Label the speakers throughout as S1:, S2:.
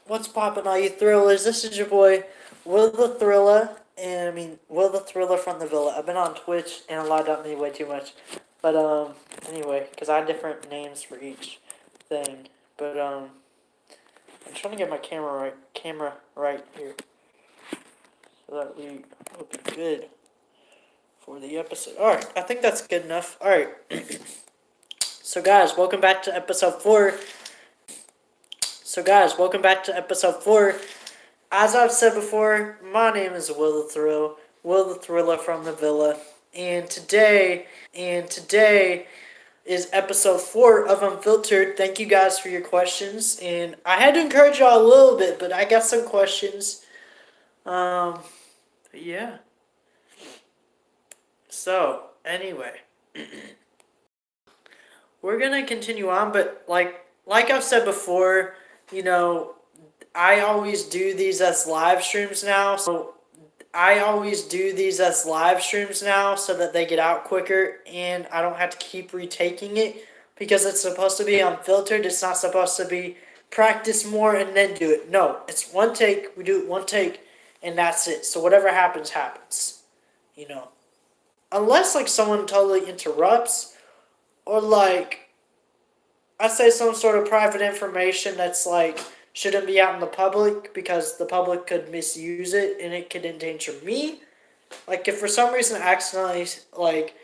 S1: What's poppin', all you thrillers? This is your boy, Will the Thriller, and Will the Thriller from the Villa. I've been on Twitch and logged up me way too much, but anyway, because I have different names for each thing. But I'm trying to get my camera right here, so that we will be good for the episode. All right, I think that's good enough. All right, so guys, welcome back to episode 4. As I've said before, my name is Will the Thrill, Will the Thriller from the Villa, and today is episode 4 of Unfiltered. Thank you guys for your questions, and I had to encourage y'all a little bit, but I got some questions. But yeah. So anyway, we're gonna continue on, but like I've said before, you know, I always do these as live streams now. So that they get out quicker and I don't have to keep retaking it because it's supposed to be unfiltered. It's not supposed to be practice more and then do it. No, it's one take. We do it one take and that's it. So whatever happens, happens. You know. Unless like someone totally interrupts or like I say some sort of private information that's like shouldn't be out in the public because the public could misuse it and it could endanger me. Like if for some reason I accidentally like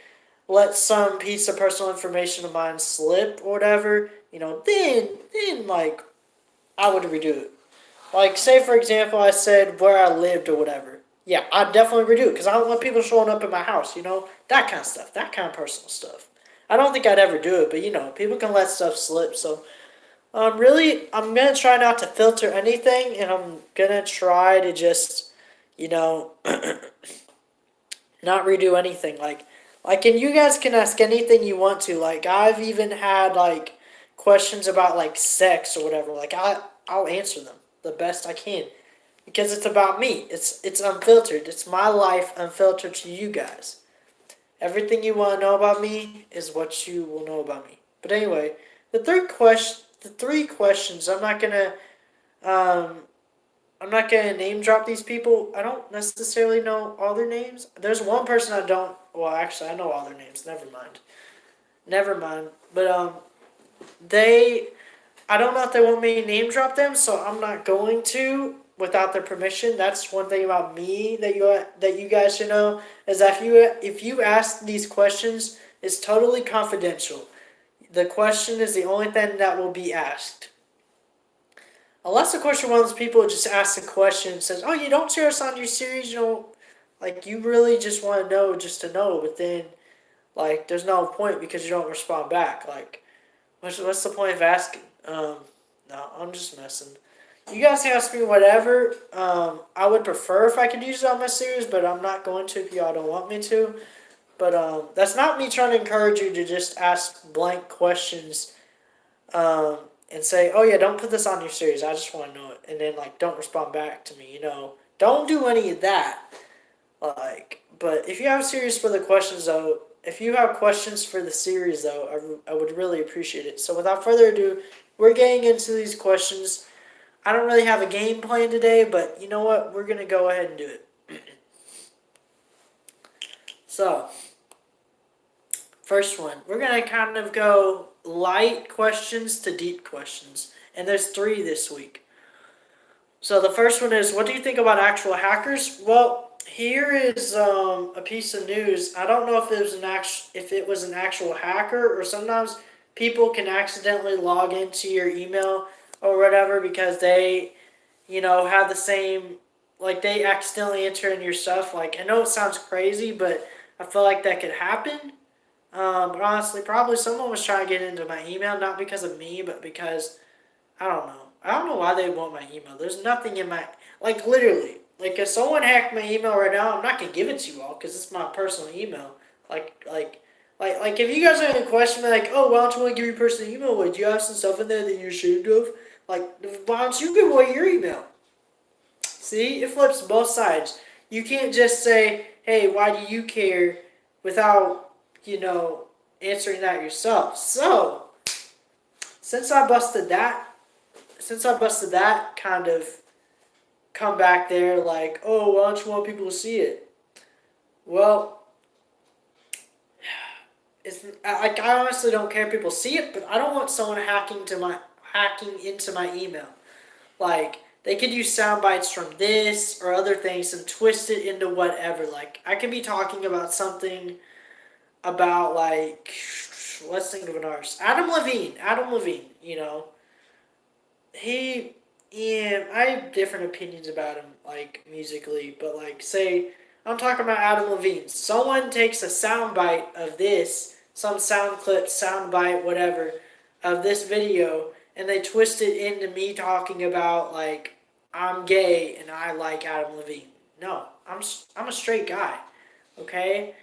S1: let some piece of personal information of mine slip or whatever, then like I would redo it. Like say for example I said where I lived or whatever. Yeah, I'd definitely redo it because I don't want people showing up in my house, that kind of stuff, that kind of personal stuff. I don't think I'd ever do it, but people can let stuff slip. So really, I'm gonna try not to filter anything, and I'm gonna try to just, you know, not redo anything. And you guys can ask anything you want to. Like, I've even had like questions about like sex or whatever. Like, I'll answer them the best I can because it's about me. It's unfiltered. It's my life unfiltered to you guys. Everything you want to know about me is what you will know about me. But anyway, the three questions. Um, I'm not gonna name drop these people. I don't necessarily know all their names. There's one person I don't. Well, actually, I know all their names. Never mind. Never mind. But they. I don't know if they want me to name drop them, so I'm not going to without their permission. That's one thing about me that you guys should know is that if you ask these questions, it's totally confidential. The question is the only thing that will be asked. Unless, of course, you're one of those people who just asks a question and says, "Oh, you don't share us on your series, like you really just want to know just to know." But then, like, there's no point because you don't respond back. Like, what's the point of asking? No, I'm just messing. You guys can ask me whatever. I would prefer if I could use it on my series, but I'm not going to if y'all don't want me to. But that's not me trying to encourage you to just ask blank questions and say, "Oh yeah, don't put this on your series. I just want to know it," and then like don't respond back to me. Don't do any of that. But if you have series for the questions though, if you have questions for the series though, I would really appreciate it. So without further ado, we're getting into these questions. I don't really have a game plan today, but you know what? We're gonna go ahead and do it. So, first one, we're gonna kind of go light questions to deep questions, and there's 3 this week. So the first one is, what do you think about actual hackers? Well, here is a piece of news. I don't know if it was an actual hacker or sometimes people can accidentally log into your email or whatever because they, have the same like they accidentally enter in your stuff. Like I know it sounds crazy, but I feel like that could happen. But honestly, probably someone was trying to get into my email, not because of me, but because I don't know. I don't know why they want my email. There's nothing in my literally. Like if someone hacked my email right now, I'm not gonna give it to you all because it's my personal email. Like like if you guys are gonna question me like, oh, why don't you want to give your personal email away? Do you have some stuff in there that you're ashamed of? Like, why don't you give away your email? See, it flips both sides. You can't just say, hey, why do you care without, answering that yourself. So, since I busted that, since I busted that kind of come back there like, oh, why don't you want people to see it? Well, I honestly don't care if people see it, but I don't want someone hacking into my email. Like they could use sound bites from this or other things and twist it into whatever. Like I could be talking about something about like let's think of an artist. Adam Levine. Adam Levine, he yeah, I have different opinions about him, like musically, but like say I'm talking about Adam Levine. Someone takes a sound bite of this, some sound clip, sound bite, whatever, of this video, and they twist it into me talking about like I'm gay and I like Adam Levine. No, I'm a straight guy. Okay,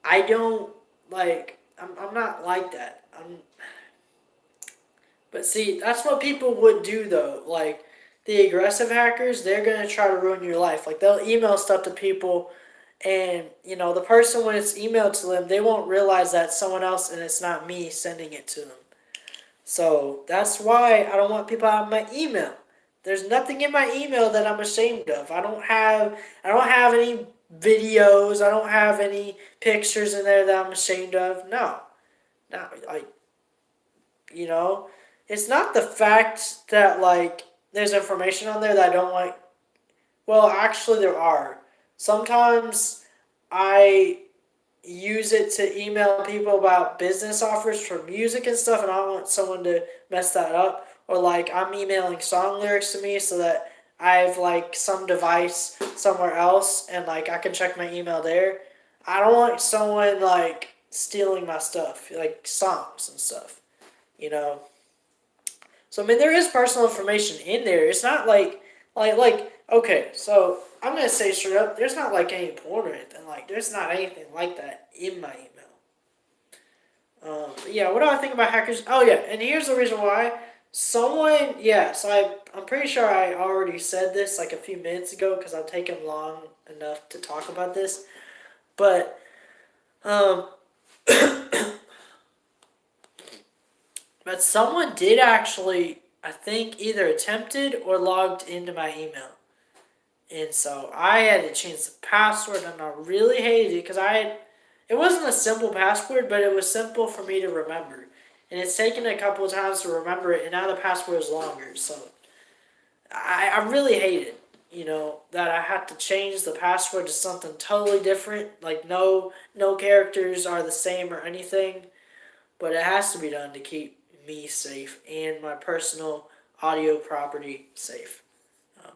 S1: I don't I'm not like that. But see, that's what people would do though. Like the aggressive hackers, they're gonna try to ruin your life. Like they'll email stuff to people, and the person when it's emailed to them, they won't realize that someone else and it's not me sending it to them. So that's why I don't want people out of my email. There's nothing in my email that I'm ashamed of. I don't have any videos. I don't have any pictures in there that I'm ashamed of. No, no, like you know, it's not the fact that like there's information on there that I don't like. Well, actually, there are. Sometimes I use it to email people about business offers for music and stuff, and I don't want someone to mess that up. Or like I'm emailing song lyrics to me so that I have like some device somewhere else, and like I can check my email there. I don't want someone like stealing my stuff, like songs and stuff. You know. So I mean, there is personal information in there. It's not like okay. So I'm gonna say straight up, there's not like any porn or anything. Like there's not anything like that in my email. But yeah, what do I think about hackers? Oh yeah, and here's the reason why. I'm pretty sure I already said this like a few minutes ago because I've taken long enough to talk about this. But um, but someone did actually, I think, either attempted or logged into my email. And so I had to change the password, and I really hated it because it wasn't a simple password, but it was simple for me to remember. And it's taken a couple of times to remember it, and now the password is longer. So I really hated, that I had to change the password to something totally different. Like no characters are the same or anything, but it has to be done to keep me safe and my personal audio property safe,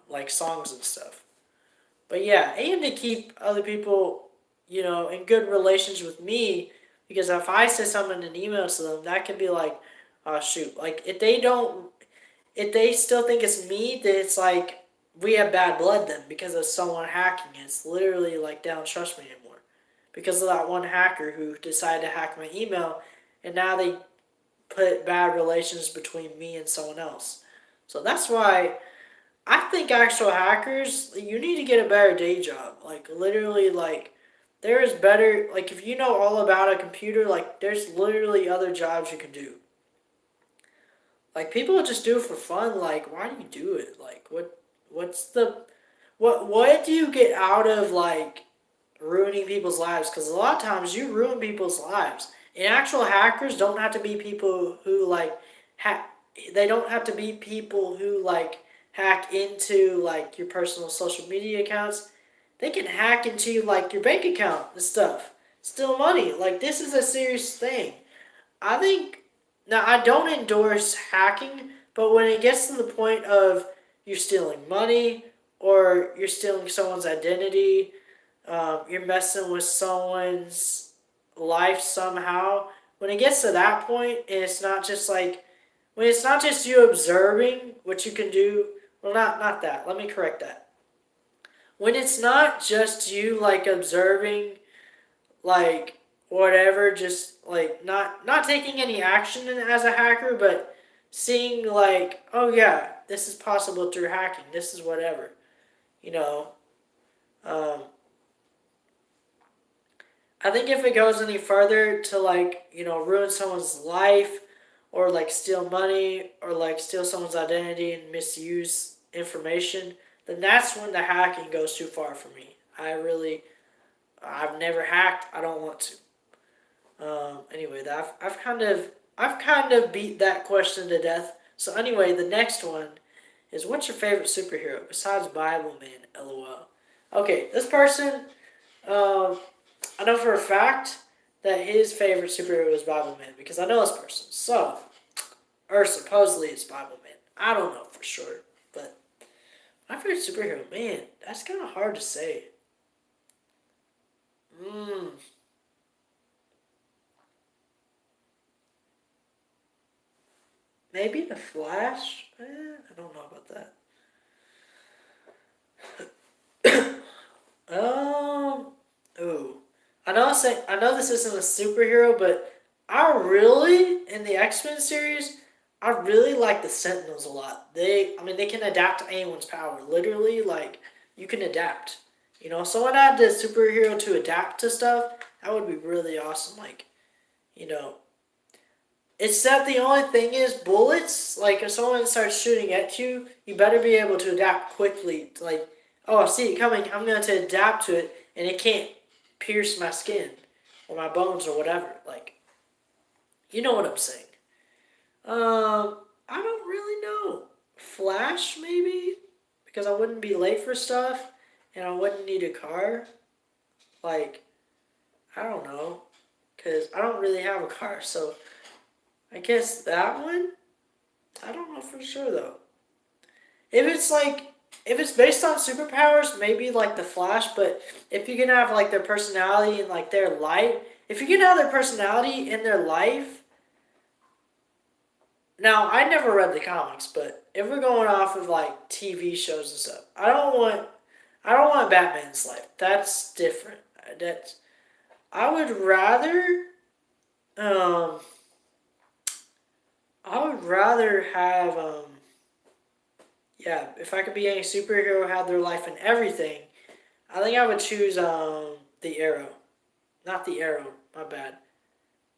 S1: like songs and stuff. But yeah, aim to keep other people, in good relations with me, because if I say something in an email to them, that could be like, oh shoot, like if they still think it's me, then it's like we have bad blood then because of someone hacking. It's literally like they don't trust me anymore because of that one hacker who decided to hack my email, and now they put bad relations between me and someone else. So that's why I think actual hackers, you need to get a better day job. Like literally, like there is better. Like if you know all about a computer, like there's literally other jobs you can do. Like people just do it for fun. Like why do you do it? Like what's the what do you get out of like ruining people's lives? Because a lot of times you ruin people's lives. And actual hackers don't have to be people who like hack. They don't have to be people who like hack into like your personal social media accounts. They can hack into like your bank account and stuff. Steal money. Like this is a serious thing. I think now I don't endorse hacking, but when it gets to the point of you're stealing money or you're stealing someone's identity, you're messing with someone's life somehow. When it gets to that point, and it's not just like when it's not just you observing what you can do. Well, not that. Let me correct that. When it's not just you like observing, like whatever, just like not taking any action as a hacker, but seeing like, oh yeah, this is possible through hacking. This is whatever, you know. Um, I think if it goes any further to like ruin someone's life or like steal money or like steal someone's identity and misuse information, then that's when the hacking goes too far for me. I've never hacked. I don't want to. Anyway, I've kind of beat that question to death. So anyway, the next one is, what's your favorite superhero besides Bible Man? LOL. Okay, this person, um, I know for a fact that his favorite superhero is Bible Man because I know this person. So, or supposedly it's Bible Man. I don't know for sure, but my favorite superhero, man, that's kind of hard to say. Mm, maybe the Flash. I don't know about that. Um. Ooh. I know this isn't a superhero, but in the X-Men series, I really like the Sentinels a lot. I mean, they can adapt to anyone's power. Literally, like, you can adapt. You know, someone had the superhero to adapt to stuff, that would be really awesome. Like, you know, except the only thing is bullets. Like, if someone starts shooting at you, you better be able to adapt quickly. Like, oh, I see it coming. I'm going to adapt to it, and it can't pierce my skin or my bones or whatever. Like, you know what I'm saying. I don't really know. Flash, maybe? Because I wouldn't be late for stuff, and I wouldn't need a car. Like, I don't know. Because I don't really have a car, so I guess that one? I don't know for sure though. If it's like if it's based on superpowers, maybe like the Flash, but if you can have like their personality and like their life, if you can have their personality in their life. Now, I never read the comics, but if we're going off of like TV shows and stuff, I don't want Batman's life. That's different. That's I would rather um I would rather have yeah, if I could be any superhero, have their life and everything, I think I would choose the Arrow, not the Arrow. My bad.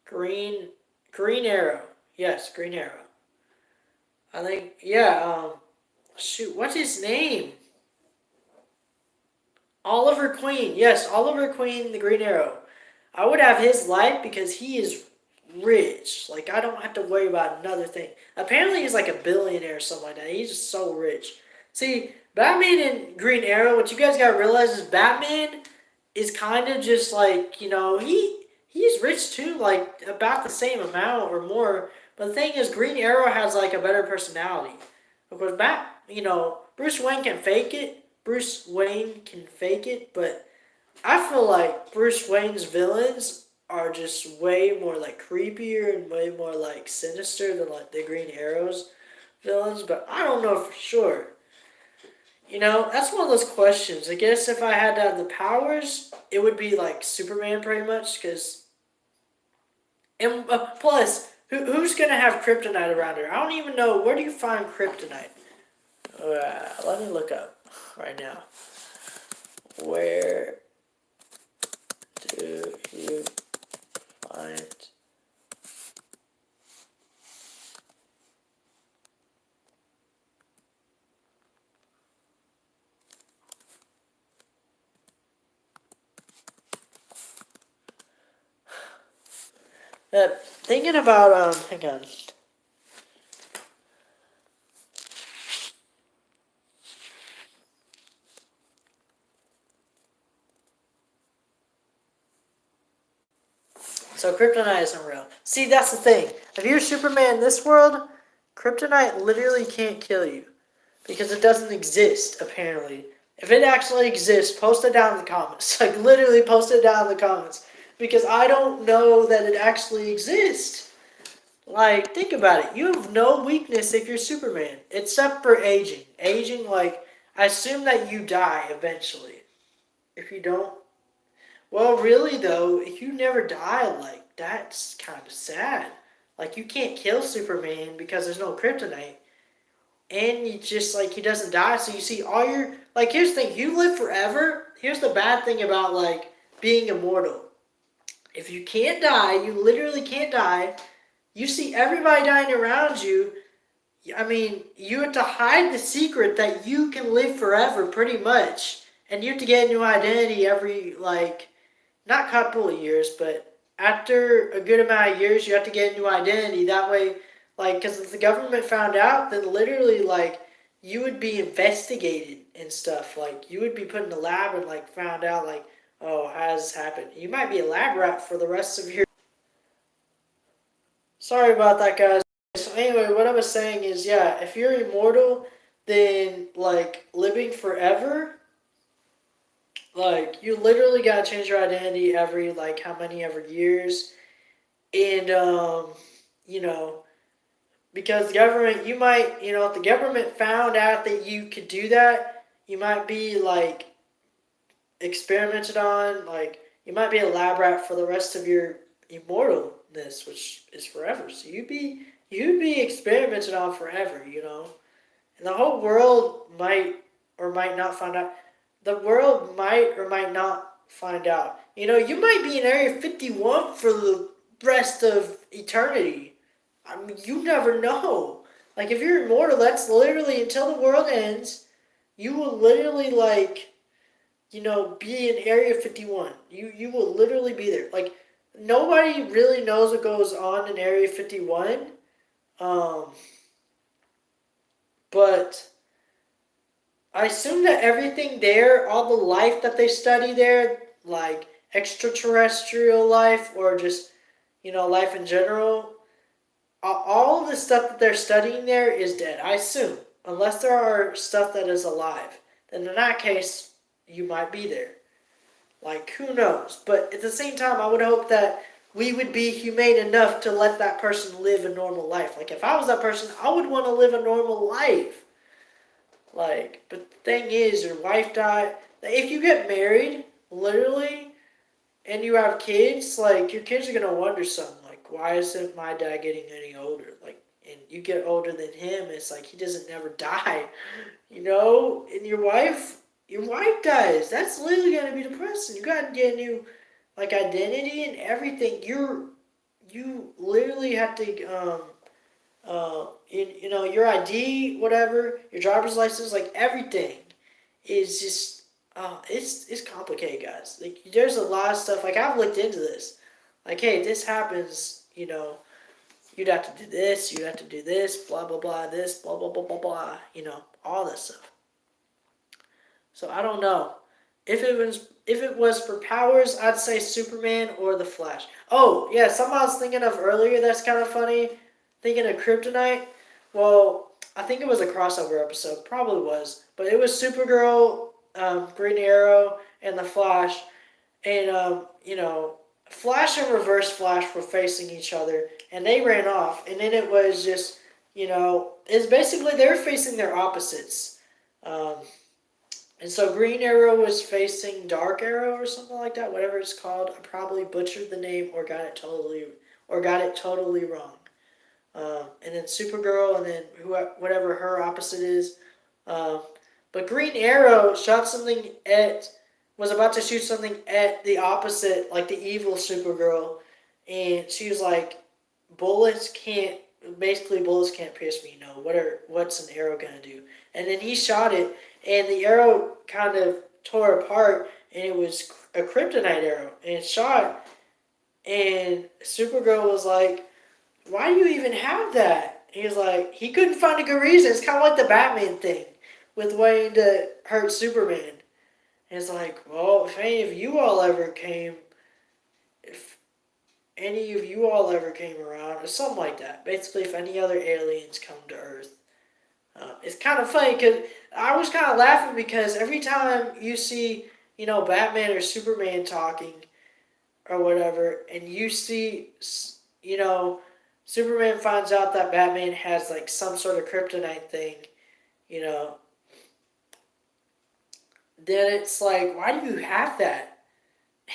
S1: Green Green Arrow. Yes, Green Arrow. I think yeah. Shoot, what's his name? Oliver Queen. Yes, Oliver Queen, the Green Arrow. I would have his life because he is rich. Like, I don't have to worry about another thing. Apparently, he's like a billionaire or something like that. He's just so rich. See, Batman and Green Arrow, what you guys gotta realize is Batman is kind of just like, he's rich too, like about the same amount or more. But the thing is, Green Arrow has like a better personality. Of course, Bruce Wayne can fake it. Bruce Wayne can fake it, but I feel like Bruce Wayne's villains are just way more like creepier and way more like sinister than like the Green Arrow's villains, but I don't know for sure. That's one of those questions. I guess if I had to have the powers, it would be like Superman pretty much, because and plus, who's gonna have kryptonite around here? I don't even know. Where do you find kryptonite? Let me look up right now. Where do you find thinking about hang on. So kryptonite isn't real. See, that's the thing. If you're Superman in this world, kryptonite literally can't kill you because it doesn't exist, apparently. If it actually exists, post it down in the comments. Like, literally post it down in the comments. Because I don't know that it actually exists. Like, think about it. You have no weakness if you're Superman, except for aging. Aging, like, I assume that you die eventually. If you don't, well, really though, if you never die, like, that's kind of sad. Like, you can't kill Superman because there's no kryptonite. And you just, like, he doesn't die, so you see all your, like, here's the thing, you live forever. Here's the bad thing about, like, being immortal. If you can't die, you literally can't die, you see everybody dying around you. I mean, you have to hide the secret that you can live forever, pretty much, and you have to get a new identity every like not couple of years, but after a good amount of years, you have to get a new identity. That way, like, because if the government found out, then literally, like, you would be investigated and stuff. Like, you would be put in the lab and, like, found out, like, oh, how does this happen? You might be a lab rat for the rest of your. Sorry about that, guys. So, anyway, what I was saying is, yeah, if you're immortal, then, like, living forever. Like, you literally gotta change your identity every, like, how many ever years. And, you know, because the government, you might, if the government found out that you could do that, you might be, like, experimented on. Like, you might be a lab rat for the rest of your immortalness, which is forever. So you'd be experimented on forever. And the whole world might or might not find out. The world might or might not find out. You might be in Area 51 for the rest of eternity. I mean, you never know. Like, if you're immortal, that's literally until the world ends, you will literally, like, be in Area 51. You will literally be there. Like, nobody really knows what goes on in Area 51. Um, but I assume that everything there, all the life that they study there, like extraterrestrial life or just, life in general, all of the stuff that they're studying there is dead, I assume. Unless there are stuff that is alive. Then in that case, you might be there. Like, who knows? But at the same time, I would hope that we would be humane enough to let that person live a normal life. Like, if I was that person, I would want to live a normal life. Like, but the thing is, your wife died. If you get married, literally, and you have kids, like, your kids are going to wonder something. Like, why isn't my dad getting any older? Like, and you get older than him, it's like he doesn't never die. And your wife dies. That's literally going to be depressing. You got to get a new, like, identity and everything. You literally have to, your ID, whatever, your driver's license, like, everything is just, it's complicated, guys. Like, there's a lot of stuff, like, I've looked into this. Like, hey, this happens, you'd have to do this, you'd have to do this, blah, blah, blah, this, blah, blah, blah, blah, blah, all this stuff. So I don't know. If it was for powers, I'd say Superman or the Flash. Oh, yeah, something I was thinking of earlier that's kind of funny. Thinking of Kryptonite. Well, I think it was a crossover episode. Probably was. But it was Supergirl, Green Arrow, and the Flash. And, Flash and Reverse Flash were facing each other. And they ran off. And then it was just, it's basically they were facing their opposites. And so Green Arrow was facing Dark Arrow or something like that, whatever it's called. I probably butchered the name or got it totally wrong. And then Supergirl, and then whatever her opposite is. But Green Arrow was about to shoot something at the opposite, like the evil Supergirl, and she was like, bullets can't pierce me. What's an arrow gonna do? And then he shot it, and the arrow kind of tore apart, and it was a kryptonite arrow, and it shot, and Supergirl was like, why do you even have that? He was like, he couldn't find a good reason. It's kind of like the Batman thing with wanting to hurt Superman. And it's like, well, if any of you all ever came around, or something like that. Basically, if any other aliens come to Earth. It's kind of funny because I was kind of laughing because every time you see, Batman or Superman talking or whatever, and you see, Superman finds out that Batman has, like, some sort of kryptonite thing, then it's like, why do you have that?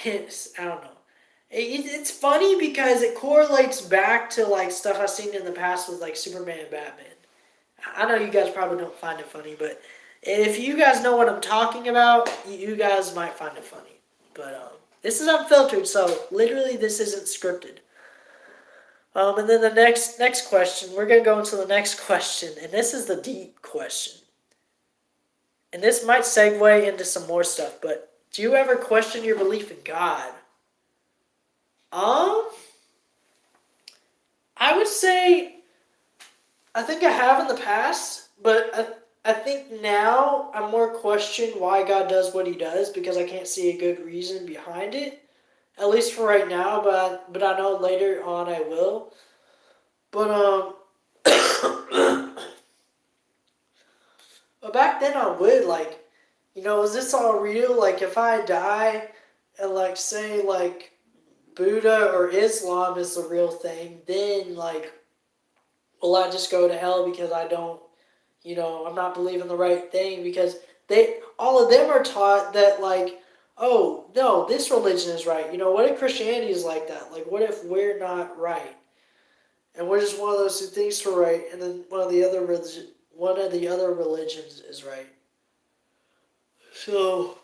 S1: I don't know. It's funny because it correlates back to, like, stuff I've seen in the past with, like, Superman and Batman. I know you guys probably don't find it funny, but if you guys know what I'm talking about, you guys might find it funny. But this is Unfiltered, so literally this isn't scripted. And then the next question, we're gonna go into the next question, and this is the deep question. And this might segue into some more stuff, but do you ever question your belief in God? Um, I would say I think I have in the past, but I think now I more question why God does what He does because I can't see a good reason behind it. At least for right now, but I know later on I will. But but back then I would like, is this all real? Like if I die, and like say like Buddha or Islam is the real thing, then like will I just go to hell because I don't, I'm not believing the right thing because they all of them are taught that like, oh no, this religion is right. What if Christianity is like that? Like what if we're not right? And we're just one of those who thinks we're right, and then one of the other religions is right. So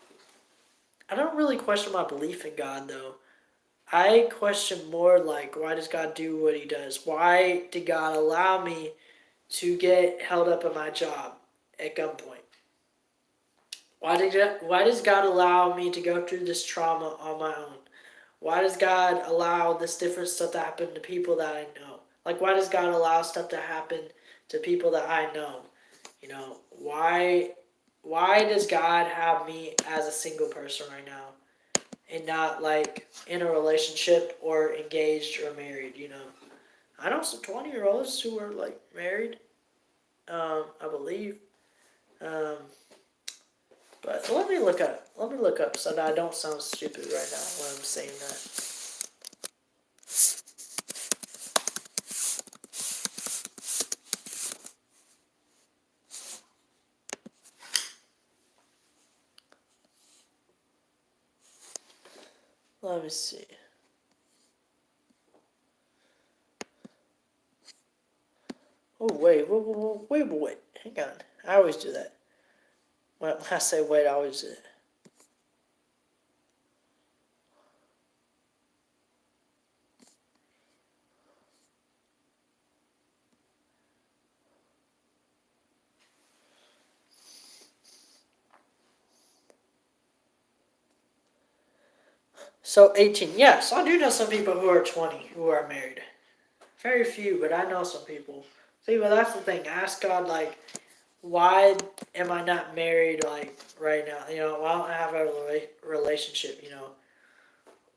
S1: I don't really question my belief in God though. I question more like why does God do what He does? Why did God allow me to get held up in my job at gunpoint? Why does God allow me to go through this trauma on my own? Why does God allow this different stuff to happen to people that I know? Like why does God allow stuff to happen to people that I know? Why does God have me as a single person right now and not like in a relationship or engaged or married? I know some 20-year-olds who are like married, I believe. Um, but let me look up. Let me look up so that I don't sound stupid right now when I'm saying that. Let me see. Oh wait. Hang on. I always do that. When I say wait, I always do it. So 18. Yes, I do know some people who are 20 who are married. Very few, but I know some people. See, well, that's the thing. Ask God, like, why am I not married, like, right now? Why don't I have a relationship,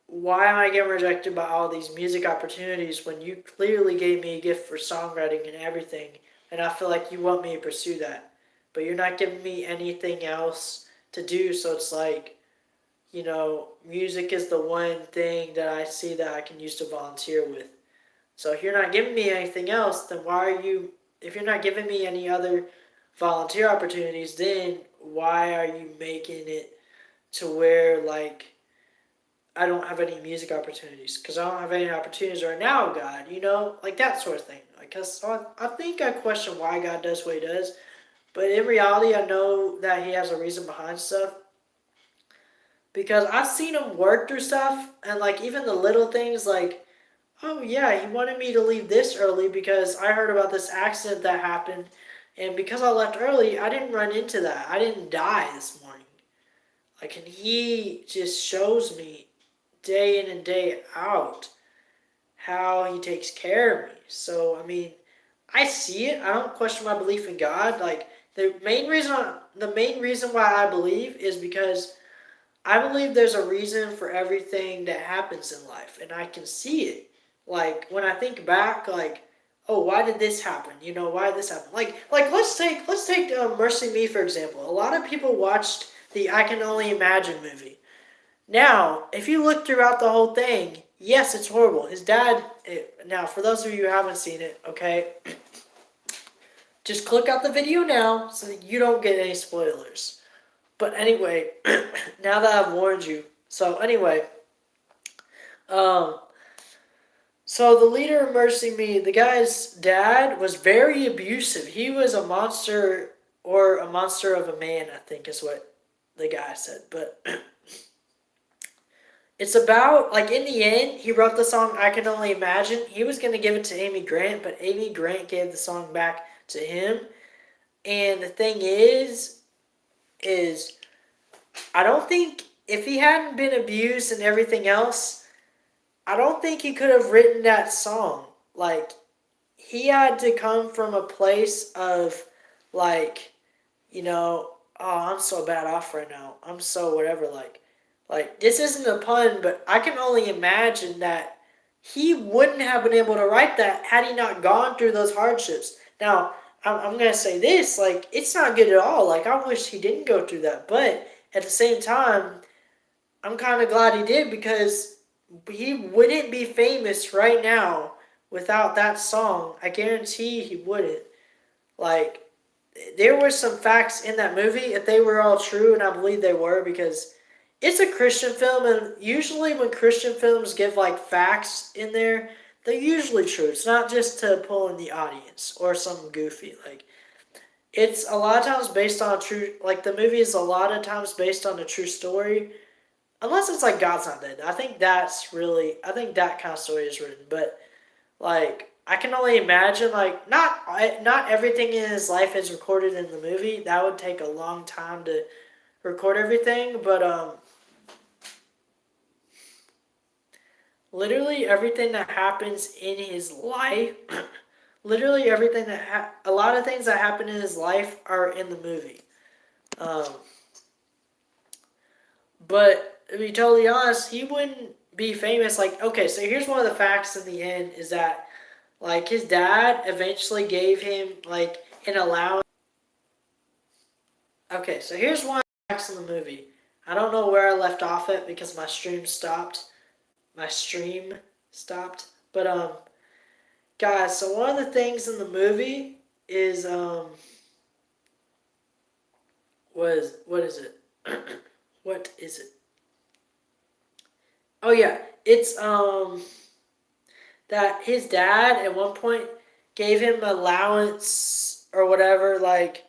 S1: Why am I getting rejected by all these music opportunities when you clearly gave me a gift for songwriting and everything, and I feel like you want me to pursue that, but you're not giving me anything else to do, so it's like, music is the one thing that I see that I can use to volunteer with. So if you're not giving me anything else, then if you're not giving me any other volunteer opportunities, then why are you making it to where, like, I don't have any music opportunities? Because I don't have any opportunities right now, God, like that sort of thing. Because I think I question why God does what He does, but in reality, I know that He has a reason behind stuff. Because I've seen Him work through stuff, and like even the little things, like, oh yeah, He wanted me to leave this early because I heard about this accident that happened, and because I left early, I didn't run into that. I didn't die this morning. Like, and He just shows me day in and day out how He takes care of me. So I mean, I see it. I don't question my belief in God. Like the main reason why I believe is because I believe there's a reason for everything that happens in life, and I can see it. Like when I think back, like, oh, why did this happen? Why did this happen? Like let's take Mercy Me for example. A lot of people watched the I Can Only Imagine movie. Now, if you look throughout the whole thing, yes, it's horrible. His dad. Now, for those of you who haven't seen it, okay, just click out the video now so that you don't get any spoilers. But anyway, now that I've warned you. So anyway, um, so the leader of Mercy Me, the guy's dad was very abusive. He was a monster or a monster of a man, I think is what the guy said. But It's about, like, in the end, he wrote the song I Can Only Imagine. He was going to give it to Amy Grant, but Amy Grant gave the song back to him. And the thing is I don't think if he hadn't been abused and everything else, I don't think he could have written that song. Like, he had to come from a place of, like, oh, I'm so bad off right now. I'm so whatever. Like this isn't a pun, but I can only imagine that he wouldn't have been able to write that had he not gone through those hardships. Now, I'm gonna say this, like, it's not good at all. Like, I wish he didn't go through that, but at the same time, I'm kind of glad he did because he wouldn't be famous right now without that song. I guarantee he wouldn't. Like, there were some facts in that movie, if they were all true, and I believe they were, because it's a Christian film, and usually when Christian films give, like, facts in there, they're usually true. It's not just to pull in the audience or something goofy. Like, it's a lot of times based on a true, like, the movie is a lot of times based on a true story, unless it's like God's Not Dead. I think that kind of story is written, but, like, I can only imagine, like, not everything in his life is recorded in the movie. That would take a long time to record everything, but literally everything that happens in his life, literally everything a lot of things that happen in his life are in the movie. Um, but to be totally honest, he wouldn't be famous. Like, okay, so here's one of the facts in the end is that, like, his dad eventually gave him, like, an allowance. Okay, so here's one of the facts in the movie. I don't know where I left off it because my stream stopped. My stream stopped. But guys, so one of the things in the movie is what is it? What is it? Oh yeah, it's that his dad at one point gave him allowance or whatever, like,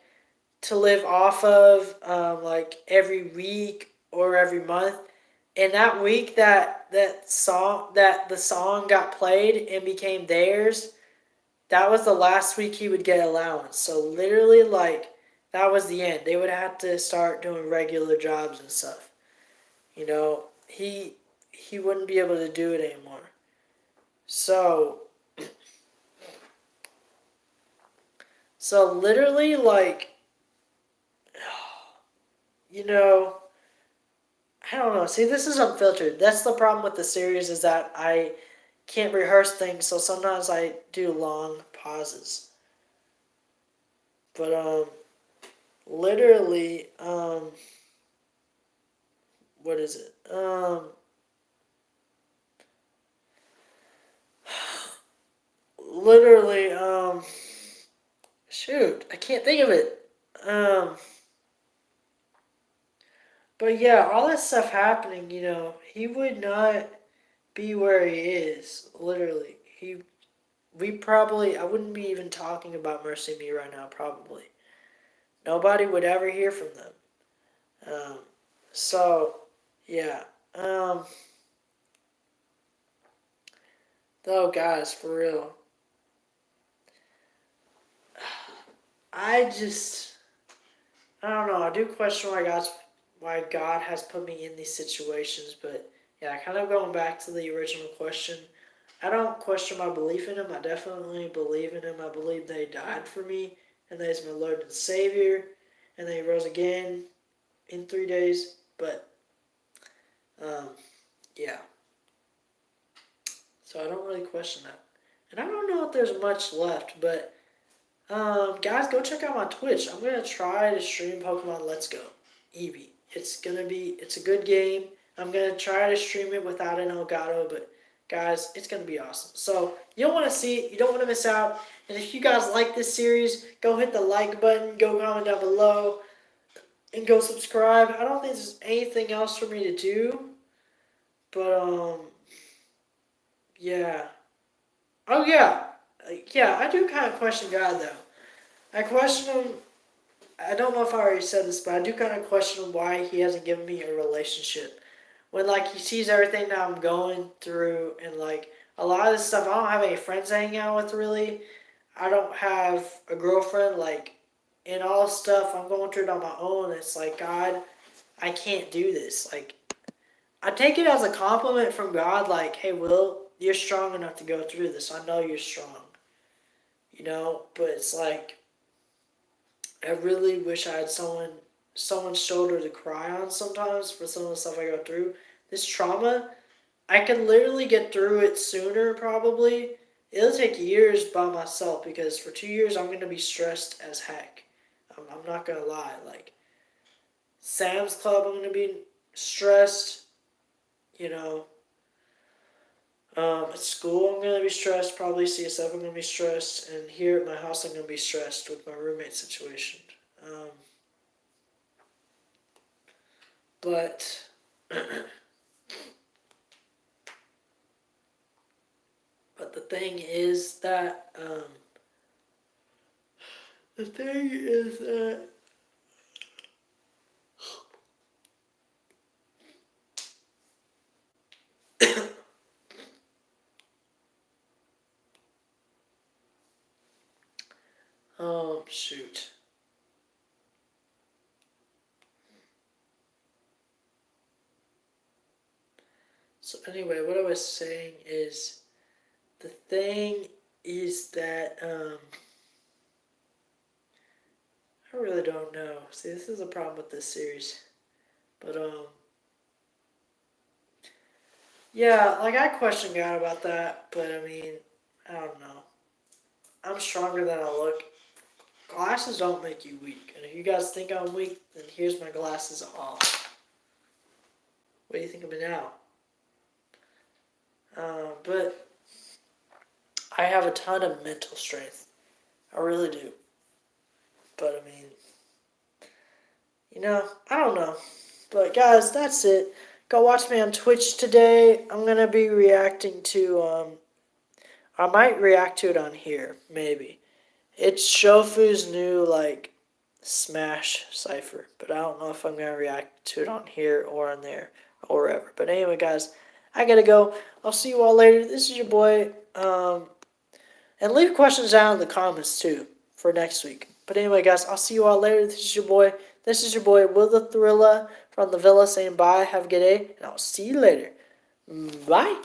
S1: to live off of, like, every week or every month. And that week that the song got played and became theirs, that was the last week he would get allowance. So literally, like, that was the end. They would have to start doing regular jobs and stuff. He wouldn't be able to do it anymore. So literally, like, you know, I don't know. See, this is unfiltered. That's the problem with the series is that I can't rehearse things, so sometimes I do long pauses. But literally, what is it? Literally, shoot, I can't think of it. But yeah, all that stuff happening, he would not be where he is. Literally, I wouldn't be even talking about Mercy Me right now. Probably nobody would ever hear from them. Um, so yeah. Though, guys, for real, I just I don't know. I do question why God has put me in these situations, but yeah, kind of going back to the original question. I don't question my belief in him. I definitely believe in him. I believe that he died for me and that he's my Lord and Savior and that he rose again in 3 days. But, um, yeah. So I don't really question that. And I don't know if there's much left, but, guys, go check out my Twitch. I'm going to try to stream Pokemon Let's Go Eevee. It's a good game. I'm going to try to stream it without an Elgato, but guys, it's going to be awesome. So you don't want to see it. You don't want to miss out. And if you guys like this series, go hit the like button. Go comment down below. And go subscribe. I don't think there's anything else for me to do. But, yeah. Oh, yeah. Yeah, I do kind of question God, though. I question him. I don't know if I already said this, but I do kind of question why he hasn't given me a relationship when like he sees everything that I'm going through, and like a lot of this stuff, I don't have any friends to hang out with really. I don't have a girlfriend. Like, in all stuff I'm going through it on my own. It's like, God, I can't do this. Like, I take it as a compliment from God. Like, hey, Will, you're strong enough to go through this. I know you're strong. But it's like I really wish I had someone's shoulder to cry on sometimes for some of the stuff I go through. This trauma, I can literally get through it sooner probably. It'll take years by myself because for 2 years I'm gonna be stressed as heck. I'm not gonna lie. Like Sam's Club, I'm gonna be stressed. You know, at school I'm gonna be stressed. Probably CSF I'm gonna be stressed, and here at my house I'm gonna be stressed with my roommate situation. Um, but but the thing is that the thing is that shoot. So anyway, what I was saying is the thing is that I really don't know. See, this is a problem with this series, but yeah, like I question God about that, but I mean, I don't know. I'm stronger than I look. Glasses don't make you weak, and if you guys think I'm weak, then here's my glasses off. What do you think of me now? But I have a ton of mental strength. I really do. But I mean, I don't know. But guys, that's it. Go watch me on Twitch today. I'm gonna be reacting to I might react to it on here, maybe. It's Shofu's new like Smash cipher, but I don't know if I'm gonna react to it on here or on there or wherever. But anyway, guys, I gotta go. I'll see you all later. This is your boy. And leave questions down in the comments too for next week. But anyway, guys, I'll see you all later. This is your boy. This is your boy Will the Thriller from the Villa saying bye. Have a good day, and I'll see you later. Bye.